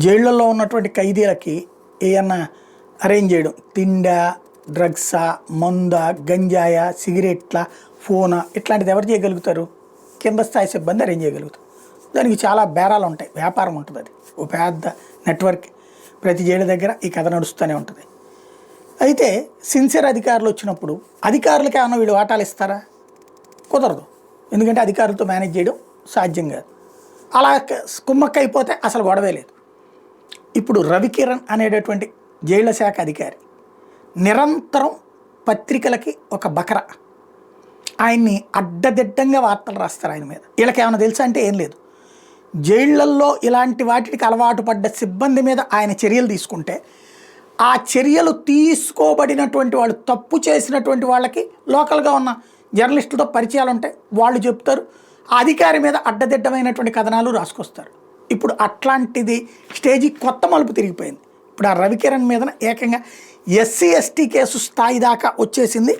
జైళ్ళల్లో ఉన్నటువంటి ఖైదీలకి ఏమన్నా అరేంజ్ చేయడం, తిండా, డ్రగ్సా, మందా, గంజాయా, సిగరెట్ల, ఫోనా, ఇట్లాంటిది ఎవరు చేయగలుగుతారు? కింద స్థాయి సిబ్బంది అరేంజ్ చేయగలుగుతారు. దానికి చాలా బేరాలు ఉంటాయి, వ్యాపారం ఉంటుంది. అది ఓ పెద్ద నెట్వర్క్. ప్రతి జైలు దగ్గర ఈ కథ నడుస్తూనే ఉంటుంది. అయితే సిన్సియర్ అధికారులు వచ్చినప్పుడు అధికారులకి ఏమన్నా వీళ్ళు వాటాలు ఇస్తారా? కుదరదు. ఎందుకంటే అధికారులతో మేనేజ్ చేయడం సాధ్యం కాదు. అలా కుమ్మక్క అయిపోతే అసలు గొడవే లేదు. ఇప్పుడు రవికిరణ్ అనేటటువంటి జైళ్ల శాఖ అధికారి నిరంతరం పత్రికలకి ఒక బకర. ఆయన్ని అడ్డదిడ్డంగా వార్తలు రాస్తారు ఆయన మీద. వీళ్ళకి ఏమైనా తెలుసా అంటే ఏం లేదు. జైళ్లల్లో ఇలాంటి వాటికి అలవాటు పడ్డ సిబ్బంది మీద ఆయన చర్యలు తీసుకుంటే ఆ చర్యలు తీసుకోబడినటువంటి వాళ్ళు, తప్పు చేసినటువంటి వాళ్ళకి లోకల్గా ఉన్న జర్నలిస్టులతో పరిచయాలు ఉంటాయి, వాళ్ళు చెప్తారు. ఆ అధికారి మీద అడ్డదిడ్డమైనటువంటి కథనాలు రాసుకొస్తారు. ఇప్పుడు అట్లాంటిది స్టేజీ కొత్త మలుపు తిరిగిపోయింది. ఇప్పుడు ఆ రవికిరణ్ మీద ఏకంగా ఎస్సీ ఎస్టీ కేసు స్థాయి దాకా వచ్చేసింది.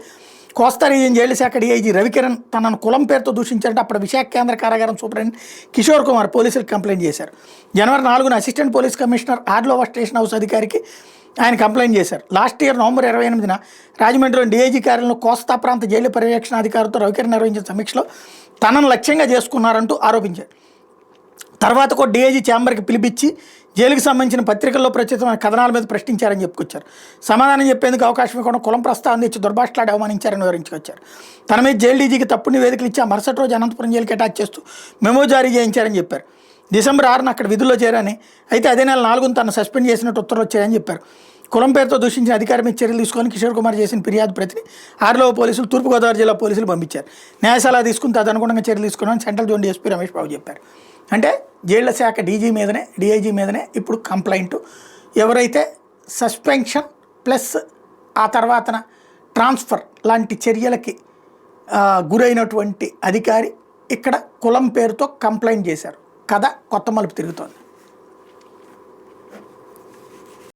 కోస్తా రీజియన్ జైలు శాఖ డీఐజీ రవికిరణ్ తనను కులం పేరుతో దూషించారంటే అప్పుడు విశాఖ కేంద్ర కారాగారం సూపరింటెండెంట్ కిషోర్ కుమార్ పోలీసులకు కంప్లైంట్ చేశారు. జనవరి 4న అసిస్టెంట్ పోలీస్ కమిషనర్ ఆర్లోవా స్టేషన్ హౌస్ అధికారికి ఆయన కంప్లైంట్ చేశారు. లాస్ట్ ఇయర్ నవంబర్ 28న రాజమండ్రిలోని డీఐజీ కార్యాలయంలో కోస్తా ప్రాంత జైలు పర్యవేక్షణ అధికారులతో రవికిరణ్ నిర్వహించిన సమీక్షలో తనను లక్ష్యంగా చేసుకున్నారంటూ ఆరోపించారు. తర్వాత కూడా డీఐజీ ఛాంబర్కి పిలిపించి జైలుకి సంబంధించిన పత్రికల్లో ప్రచురితమైన కథనాల మీద ప్రశ్నించారని చెప్పుకొచ్చారు. సమాధానం చెప్పేందుకు అవకాశం ఇవ్వకుండా కులం ప్రస్తావన తెచ్చి దుర్భాషలాడి అవమానించారని వివరించుకొచ్చారు. తన మీద జైలు డీజీకి తప్పుడు నివేదికలు ఇచ్చి ఆ మరుసటి రోజు అనంతపురం జైలుకి అటాచ్ చేస్తూ మెమో జారీ చేయించారని చెప్పారు. డిసెంబర్ 6న అక్కడ విధుల్లో చేరని, అయితే అదే నెల 4న తను సస్పెండ్ చేసినట్టు ఉత్తర్వులు వచ్చాయని చెప్పారు. కులం పేరుతో దూషించిన అధికారి మీద చర్యలు తీసుకొని కిషోర్ కుమార్ చేసిన ఫిర్యాదు ప్రతిని ఆర్లోవా పోలీసులు తూర్పుగోదావరి జిల్లా పోలీసులు పంపించారు. న్యాయశాల తీసుకుని తదనుగుణంగా చర్యలు తీసుకున్నామని central zone DSP Ramesh Babu చెప్పారు. అంటే జైళ్ల శాఖ డీఐజీ మీదనే ఇప్పుడు కంప్లైంట్. ఎవరైతే సస్పెన్షన్ ప్లస్ ఆ తర్వాతన ట్రాన్స్ఫర్ లాంటి చర్యలకి గురైనటువంటి అధికారి ఇక్కడ కులం పేరుతో కంప్లైంట్ చేశారు. కథ కొత్త మలుపు తిరుగుతోంది.